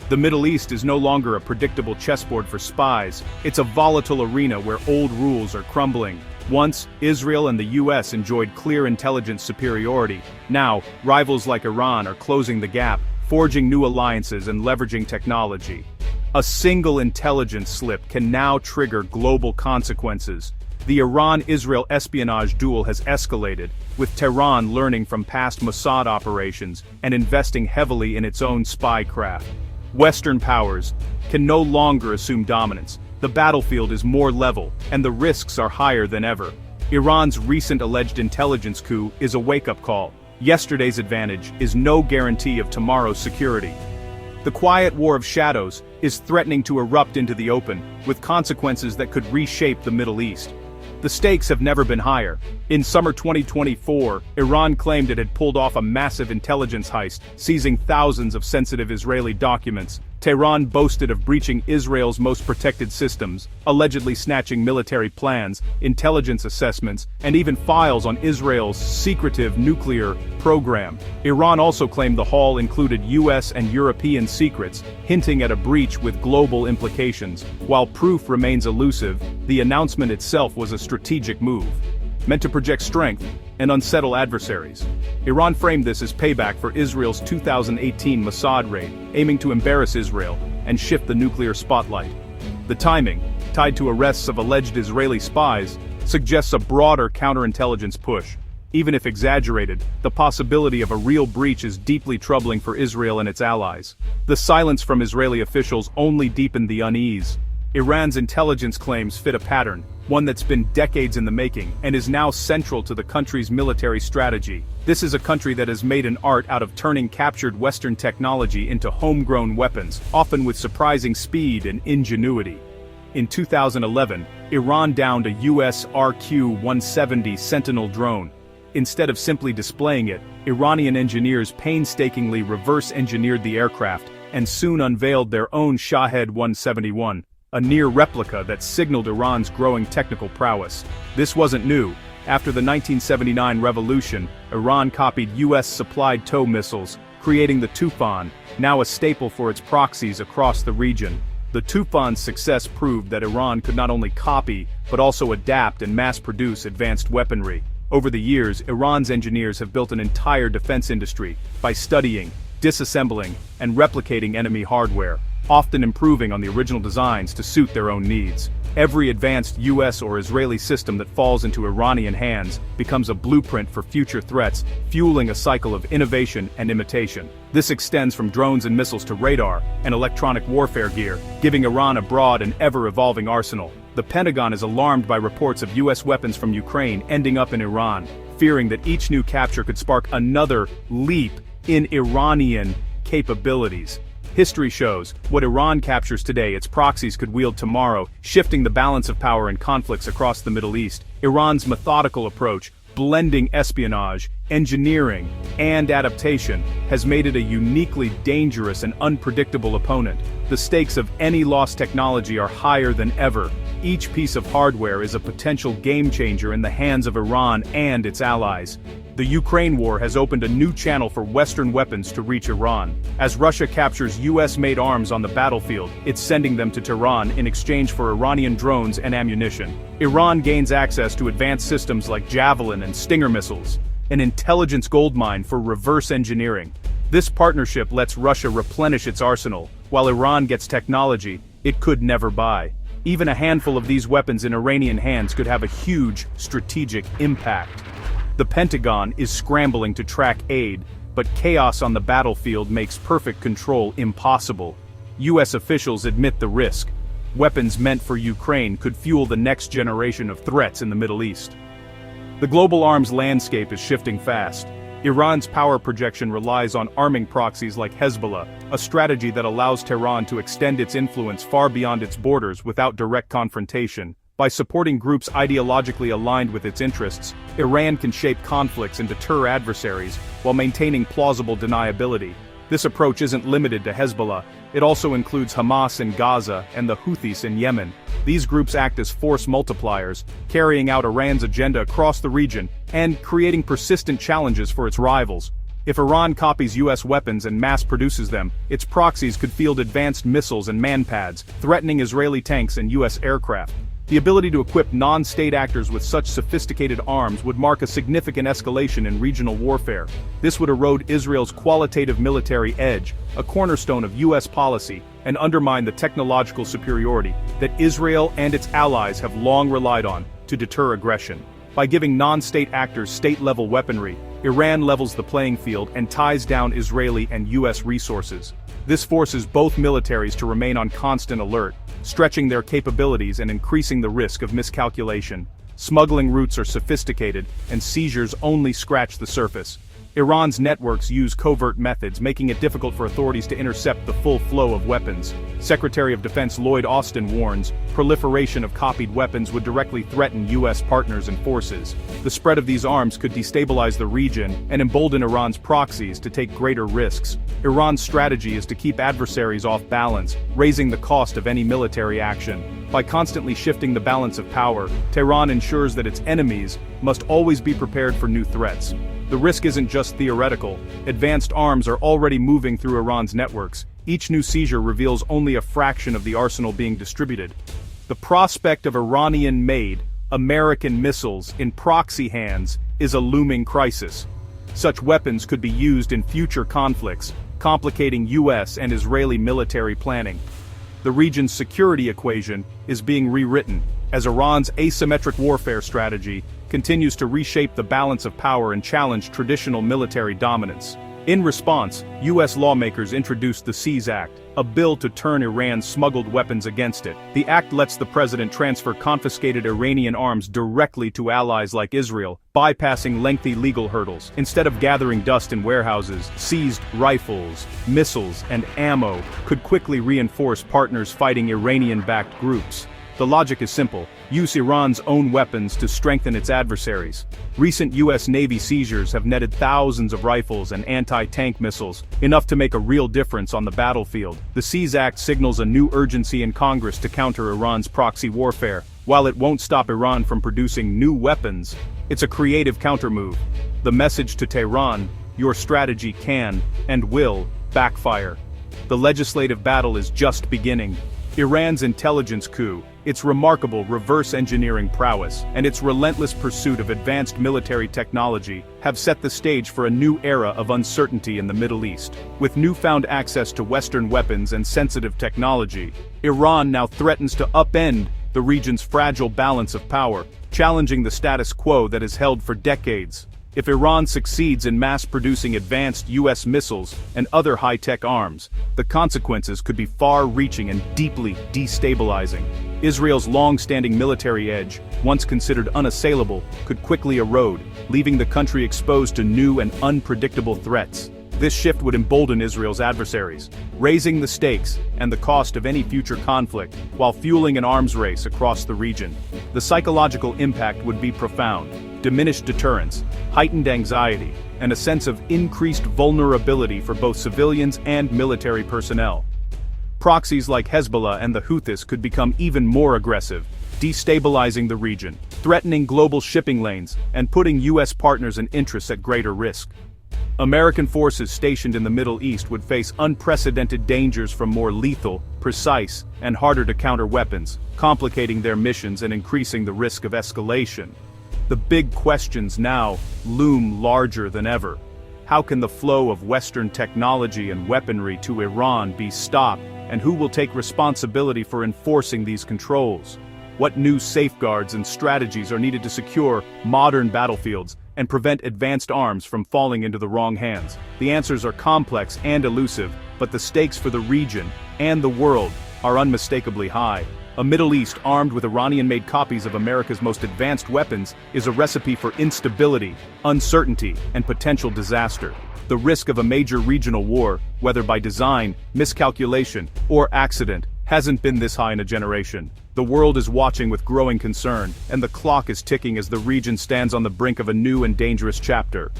The Middle East is no longer a predictable chessboard for spies, it's a volatile arena where old rules are crumbling. Once, Israel and the US enjoyed clear intelligence superiority. Now, rivals like Iran are closing the gap, forging new alliances and leveraging technology. A single intelligence slip can now trigger global consequences. The Iran-Israel espionage duel has escalated, with Tehran learning from past Mossad operations and investing heavily in its own spy craft. Western powers can no longer assume dominance. The battlefield is more level, and the risks are higher than ever. Iran's recent alleged intelligence coup is a wake-up call. Yesterday's advantage is no guarantee of tomorrow's security. The quiet war of shadows is threatening to erupt into the open, with consequences that could reshape the Middle East. The stakes have never been higher. In summer 2024, Iran claimed it had pulled off a massive intelligence heist, seizing thousands of sensitive Israeli documents. Tehran boasted of breaching Israel's most protected systems, allegedly snatching military plans, intelligence assessments, and even files on Israel's secretive nuclear program. Iran also claimed the haul included US and European secrets, hinting at a breach with global implications. While proof remains elusive, the announcement itself was a strategic move, meant to project strength and unsettle adversaries. Iran framed this as payback for Israel's 2018 Mossad raid, aiming to embarrass Israel and shift the nuclear spotlight. The timing, tied to arrests of alleged Israeli spies, suggests a broader counterintelligence push. Even if exaggerated, the possibility of a real breach is deeply troubling for Israel and its allies. The silence from Israeli officials only deepened the unease. Iran's intelligence claims fit a pattern, one that's been decades in the making, and is now central to the country's military strategy. This is a country that has made an art out of turning captured Western technology into homegrown weapons, often with surprising speed and ingenuity. In 2011, Iran downed a US RQ-170 Sentinel drone. Instead of simply displaying it, Iranian engineers painstakingly reverse-engineered the aircraft and soon unveiled their own Shahed 171. A near replica that signaled Iran's growing technical prowess. This wasn't new. After the 1979 revolution, Iran copied US-supplied tow missiles, creating the Tufan, now a staple for its proxies across the region. The Tufan's success proved that Iran could not only copy, but also adapt and mass-produce advanced weaponry. Over the years, Iran's engineers have built an entire defense industry by studying, disassembling, and replicating enemy hardware, often improving on the original designs to suit their own needs. Every advanced US or Israeli system that falls into Iranian hands becomes a blueprint for future threats, fueling a cycle of innovation and imitation. This extends from drones and missiles to radar and electronic warfare gear, giving Iran a broad and ever-evolving arsenal. The Pentagon is alarmed by reports of US weapons from Ukraine ending up in Iran, fearing that each new capture could spark another leap in Iranian capabilities. History shows, what Iran captures today its proxies could wield tomorrow, shifting the balance of power in conflicts across the Middle East. Iran's methodical approach, blending espionage, engineering, and adaptation, has made it a uniquely dangerous and unpredictable opponent. The stakes of any lost technology are higher than ever. Each piece of hardware is a potential game-changer in the hands of Iran and its allies. The Ukraine war has opened a new channel for Western weapons to reach Iran. As Russia captures US-made arms on the battlefield, it's sending them to Tehran in exchange for Iranian drones and ammunition. Iran gains access to advanced systems like Javelin and Stinger missiles, an intelligence goldmine for reverse engineering. This partnership lets Russia replenish its arsenal, while Iran gets technology it could never buy. Even a handful of these weapons in Iranian hands could have a huge strategic impact. The Pentagon is scrambling to track aid, but chaos on the battlefield makes perfect control impossible. US officials admit the risk. Weapons meant for Ukraine could fuel the next generation of threats in the Middle East. The global arms landscape is shifting fast. Iran's power projection relies on arming proxies like Hezbollah, a strategy that allows Tehran to extend its influence far beyond its borders without direct confrontation. By supporting groups ideologically aligned with its interests, Iran can shape conflicts and deter adversaries while maintaining plausible deniability. This approach isn't limited to Hezbollah, it also includes Hamas in Gaza and the Houthis in Yemen. These groups act as force multipliers, carrying out Iran's agenda across the region and creating persistent challenges for its rivals. If Iran copies US weapons and mass produces them, its proxies could field advanced missiles and manpads, threatening Israeli tanks and US aircraft. The ability to equip non-state actors with such sophisticated arms would mark a significant escalation in regional warfare. This would erode Israel's qualitative military edge, a cornerstone of US policy, and undermine the technological superiority that Israel and its allies have long relied on to deter aggression. By giving non-state actors state-level weaponry, Iran levels the playing field and ties down Israeli and US resources. This forces both militaries to remain on constant alert, stretching their capabilities and increasing the risk of miscalculation. Smuggling routes are sophisticated, and seizures only scratch the surface. Iran's networks use covert methods, making it difficult for authorities to intercept the full flow of weapons. Secretary of Defense Lloyd Austin warns, proliferation of copied weapons would directly threaten US partners and forces. The spread of these arms could destabilize the region and embolden Iran's proxies to take greater risks. Iran's strategy is to keep adversaries off balance, raising the cost of any military action. By constantly shifting the balance of power, Tehran ensures that its enemies must always be prepared for new threats. The risk isn't just theoretical. Advanced arms are already moving through Iran's networks. Each new seizure reveals only a fraction of the arsenal being distributed. The prospect of Iranian-made, American missiles in proxy hands is a looming crisis. Such weapons could be used in future conflicts, complicating US and Israeli military planning. The region's security equation is being rewritten, as Iran's asymmetric warfare strategy continues to reshape the balance of power and challenge traditional military dominance. In response, US lawmakers introduced the Seize Act, a bill to turn Iran's smuggled weapons against it. The act lets the president transfer confiscated Iranian arms directly to allies like Israel, bypassing lengthy legal hurdles. Instead of gathering dust in warehouses, seized rifles, missiles, and ammo could quickly reinforce partners fighting Iranian-backed groups. The logic is simple: use Iran's own weapons to strengthen its adversaries. Recent US Navy seizures have netted thousands of rifles and anti-tank missiles, enough to make a real difference on the battlefield. The Seize Act signals a new urgency in Congress to counter Iran's proxy warfare. While it won't stop Iran from producing new weapons, it's a creative countermove. The message to Tehran: your strategy can, and will, backfire. The legislative battle is just beginning. Iran's intelligence coup, its remarkable reverse engineering prowess, and its relentless pursuit of advanced military technology have set the stage for a new era of uncertainty in the Middle East. With newfound access to Western weapons and sensitive technology, Iran now threatens to upend the region's fragile balance of power, challenging the status quo that has held for decades. If Iran succeeds in mass-producing advanced US missiles and other high-tech arms, the consequences could be far-reaching and deeply destabilizing. Israel's long-standing military edge, once considered unassailable, could quickly erode, leaving the country exposed to new and unpredictable threats. This shift would embolden Israel's adversaries, raising the stakes and the cost of any future conflict, while fueling an arms race across the region. The psychological impact would be profound: diminished deterrence, heightened anxiety, and a sense of increased vulnerability for both civilians and military personnel. Proxies like Hezbollah and the Houthis could become even more aggressive, destabilizing the region, threatening global shipping lanes, and putting US partners and interests at greater risk. American forces stationed in the Middle East would face unprecedented dangers from more lethal, precise, and harder-to-counter weapons, complicating their missions and increasing the risk of escalation. The big questions now loom larger than ever. How can the flow of Western technology and weaponry to Iran be stopped, and who will take responsibility for enforcing these controls? What new safeguards and strategies are needed to secure modern battlefields and prevent advanced arms from falling into the wrong hands? The answers are complex and elusive, but the stakes for the region and the world are unmistakably high. A Middle East armed with Iranian-made copies of America's most advanced weapons is a recipe for instability, uncertainty, and potential disaster. The risk of a major regional war, whether by design, miscalculation, or accident, hasn't been this high in a generation. The world is watching with growing concern, and the clock is ticking as the region stands on the brink of a new and dangerous chapter.